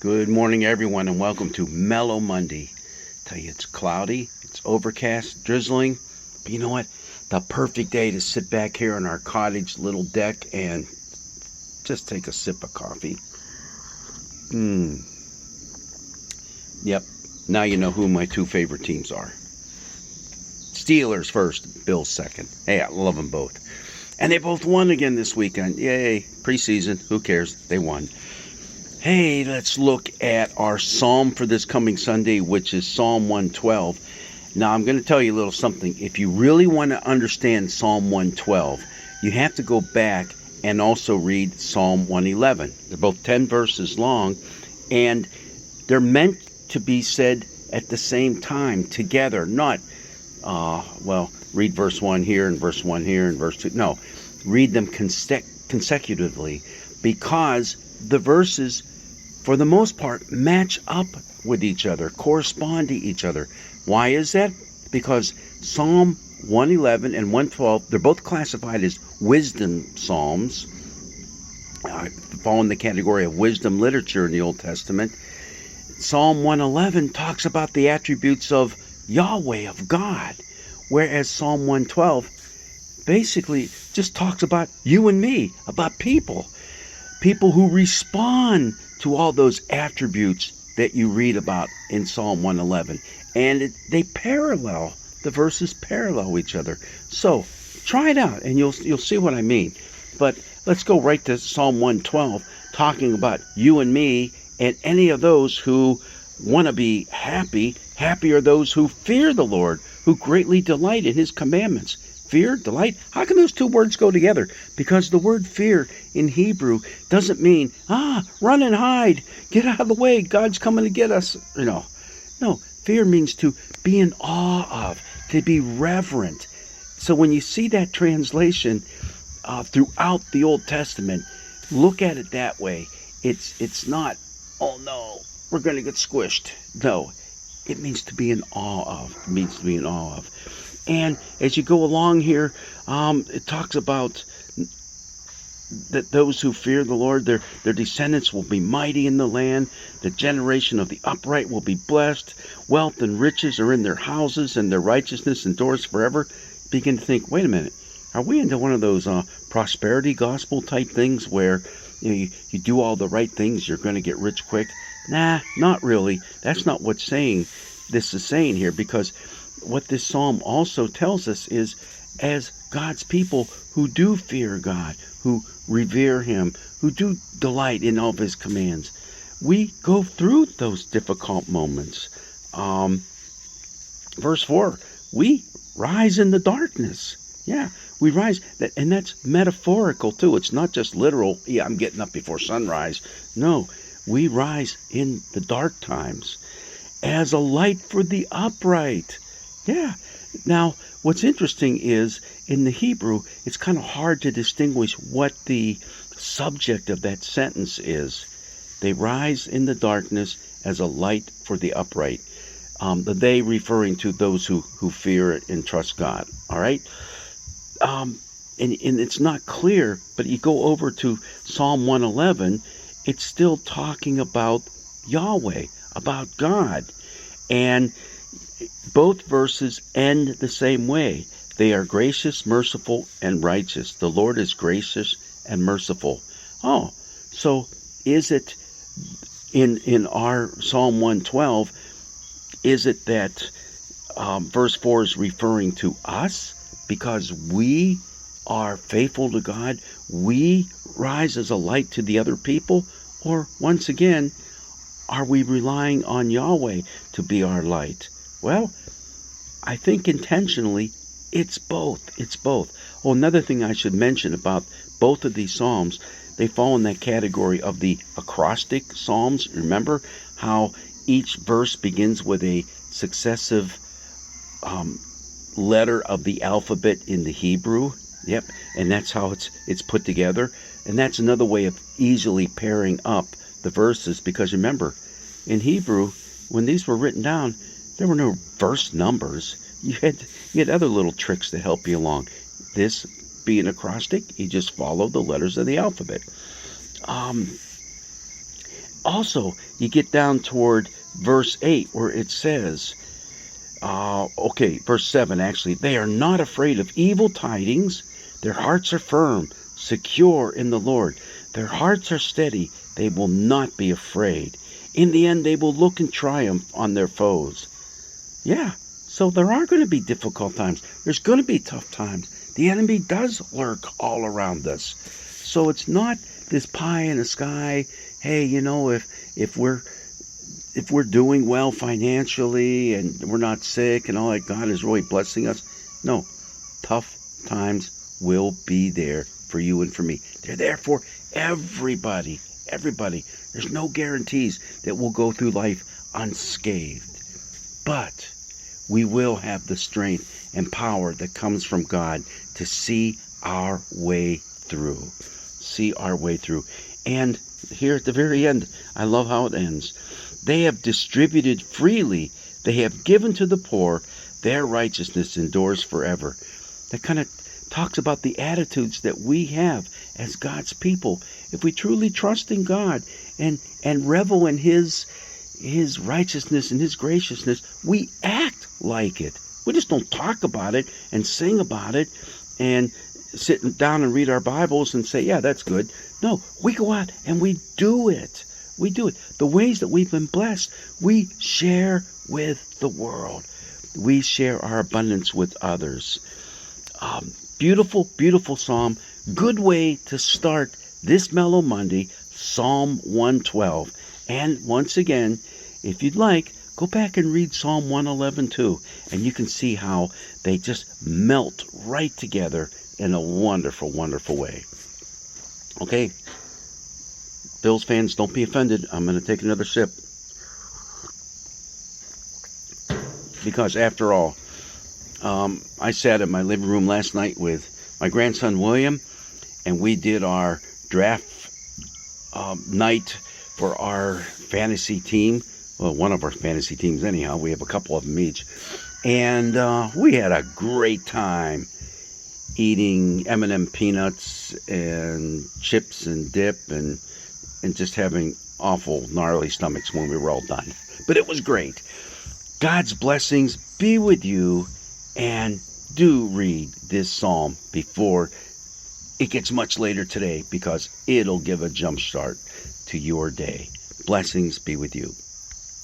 Good morning, everyone, and welcome to Mellow Monday. Tell you, it's cloudy, it's overcast, drizzling, but you know what? The perfect day to sit back here on our cottage little deck and just take a sip of coffee. Yep, now you know who my two favorite teams are. Steelers first, Bills second. Hey, I love them both. And they both won again this weekend. Yay, preseason, who cares? They won. Hey, let's look at our psalm for this coming Sunday, which is Psalm 112. Now, I'm going to tell you a little something. If you really want to understand Psalm 112, you have to go back and also read Psalm 111. They're both 10 verses long, and they're meant to be said at the same time, together, not, read verse 1 here and verse 1 here and verse 2. No, read them consecutively, because the verses, for the most part, match up with each other, correspond to each other. Why is that? Because Psalm 111 and 112, they're both classified as wisdom psalms, fall in the category of wisdom literature in the Old Testament. Psalm 111 talks about the attributes of Yahweh, of God, whereas Psalm 112 basically just talks about you and me, about people who respond to all those attributes that you read about in Psalm 111. And the verses parallel each other. So try it out and you'll see what I mean. But let's go right to Psalm 112, talking about you and me and any of those who want to be happy. Happy are those who fear the Lord, who greatly delight in his commandments. Fear, delight, how can those two words go together? Because the word fear in Hebrew doesn't mean, run and hide, get out of the way, God's coming to get us. No, fear means to be in awe of, to be reverent. So when you see that translation throughout the Old Testament, look at it that way. It's not, oh no, we're going to get squished. No, it means to be in awe of. It means to be in awe of. And as you go along here, it talks about that those who fear the Lord, their descendants will be mighty in the land. The generation of the upright will be blessed. Wealth and riches are in their houses, and their righteousness endures forever. Begin to think, wait a minute, are we into one of those prosperity gospel type things where you do all the right things, you're going to get rich quick? Nah, not really. That's not what this is saying here, because what this psalm also tells us is, as God's people who do fear God, who revere him, who do delight in all of his commands, we go through those difficult moments. Verse 4, we rise in the darkness. Yeah, we rise, and that's metaphorical too. It's not just literal, I'm getting up before sunrise. No, we rise in the dark times as a light for the upright. Yeah. Now, what's interesting is, in the Hebrew, it's kind of hard to distinguish what the subject of that sentence is. They rise in the darkness as a light for the upright. The they referring to those who fear and trust God. All right? And it's not clear, but you go over to Psalm 111, it's still talking about Yahweh, about God. And both verses end the same way. They are gracious, merciful, and righteous. The Lord is gracious and merciful. Oh, so is it in our Psalm 112, is it that verse 4 is referring to us because we are faithful to God? We rise as a light to the other people? Or, once again, are we relying on Yahweh to be our light? Well, I think intentionally, it's both. It's both. Oh, another thing I should mention about both of these psalms, they fall in that category of the acrostic psalms. Remember how each verse begins with a successive letter of the alphabet in the Hebrew? Yep, and that's how it's put together. And that's another way of easily pairing up the verses, because remember, in Hebrew, when these were written down, there were no verse numbers. You had other little tricks to help you along. This being acrostic, you just follow the letters of the alphabet. Also, you get down toward verse 8 where it says, verse 7 actually, they are not afraid of evil tidings. Their hearts are firm, secure in the Lord. Their hearts are steady. They will not be afraid. In the end, they will look in triumph on their foes. Yeah, so there are going to be difficult times. There's going to be tough times. The enemy does lurk all around us. So it's not this pie in the sky. Hey, if we're doing well financially and we're not sick and all that, God is really blessing us. No, tough times will be there for you and for me. They're there for everybody. Everybody. There's no guarantees that we'll go through life unscathed. But we will have the strength and power that comes from God to see our way through. See our way through. And here at the very end, I love how it ends. They have distributed freely. They have given to the poor. Their righteousness endures forever. That kind of talks about the attitudes that we have as God's people. If we truly trust in God and revel in His righteousness and His graciousness, we act like it. We just don't talk about it and sing about it and sit down and read our Bibles and say, yeah, that's good. No, we go out and we do it. We do it. The ways that we've been blessed, we share with the world. We share our abundance with others. Beautiful, beautiful psalm. Good way to start this Mellow Monday, Psalm 112. And once again, if you'd like, go back and read Psalm 111 too, and you can see how they just melt right together in a wonderful, wonderful way. Okay, Bills fans, don't be offended. I'm going to take another sip. Because after all, I sat in my living room last night with my grandson William, and we did our draft night for our fantasy team. Well, one of our fantasy teams anyhow. We have a couple of them each. And we had a great time eating M&M peanuts and chips and dip and just having awful, gnarly stomachs when we were all done. But it was great. God's blessings be with you, and do read this psalm before it gets much later today, because it'll give a jump start to your day. Blessings be with you.